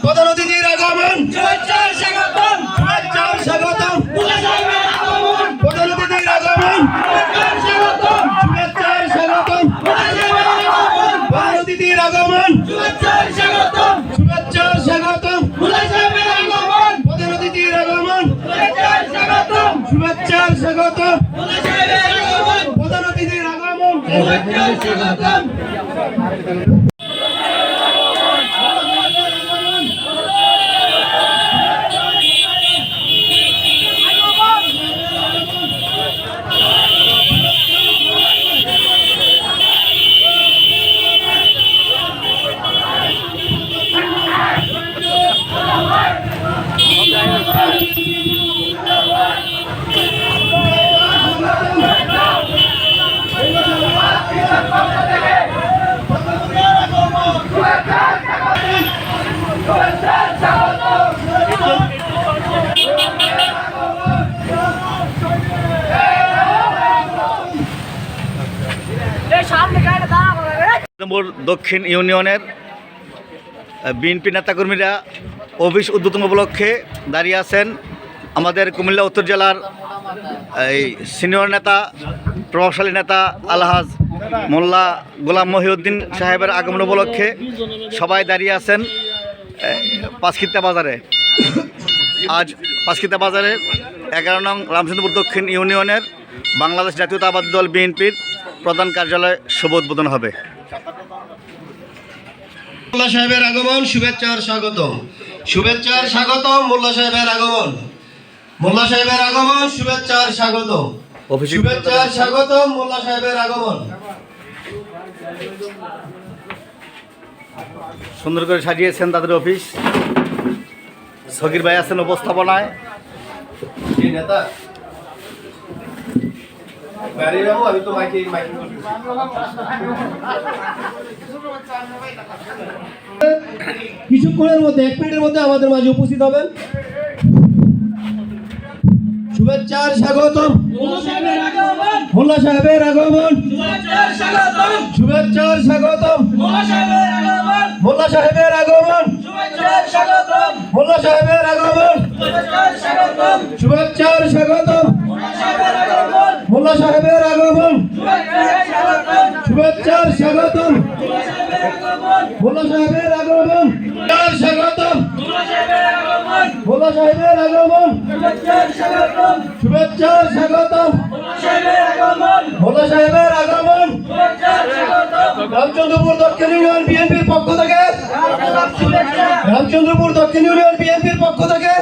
প্রধান অতিথির আগমন, শুভেচ্ছা স্বাগতম, প্রধান অতিথির আগমন, শুভেচ্ছা স্বাগতম, প্রধান অতিথির আগমন, শুভেচ্ছা স্বাগতম, প্রধান অতিথির আগমন, শুভেচ্ছা স্বাগতম, প্রধান অতিথির আগমন। দক্ষিণ ইউনিয়নের বিএনপি নেতাকর্মীরা অফিস উদ্বোধন উপলক্ষে দাঁড়িয়ে আছেন। আমাদের কুমিল্লা উত্তর জেলার এই সিনিয়র নেতা, প্রভাবশালী নেতা আলহাজ মোল্লা গোলাম মহিউদ্দিন সাহেবের আগমন উপলক্ষে সবাই দাঁড়িয়ে আছেন পাঁচখিত্তা বাজারে। আজ পাঁচখিত্তা বাজারের 11 নং রামচন্দ্রপুর দক্ষিণ ইউনিয়নের বাংলাদেশ জাতীয়তাবাদী দল বিএনপির প্রধান কার্যালয় শুভ উদ্বোধন হবে। মোল্লা সাহেবের আগমন, শুভেচ্ছার স্বাগতম, শুভেচ্ছার স্বাগতম, মোল্লা সাহেবের আগমন, মোল্লা সাহেবের আগমন, শুভেচ্ছার স্বাগতম, শুভেচ্ছার স্বাগতম, মোল্লা সাহেবের আগমন। সুন্দর করে সাজিয়েছেন তাদের অফিস। সগির ভাই আছেন উপস্থাপনায়। কিছুক্ষণের মধ্যে, 1 মিনিটের মধ্যে আমাদের মাঝে উপস্থিত হবেন। শুভেচ্ছার স্বাগতম, মোল্লা সাহেবের আগমন, শুভেচ্ছার স্বাগতম, মোল্লা সাহেবের আগমন, মোল্লা সাহেবের আগমন, শুভেচ্ছার স্বাগতম, মোল্লা সাহেবের আগমন, শুভেচ্ছার স্বাগতম, মোল্লা সাহেবের আগমন, স্বাগতম, মোল্লা সাহেবের আগমন, শুভেচ্ছার স্বাগতম, মোল্লা সাহেবের আগমন। রামচন্দ্রপুর দক্ষিণ ইউনিয়ন বিএনপির পক্ষ থেকে, রামচন্দ্রপুর দক্ষিণ ইউনিয়ন বিএনপির পক্ষ থেকে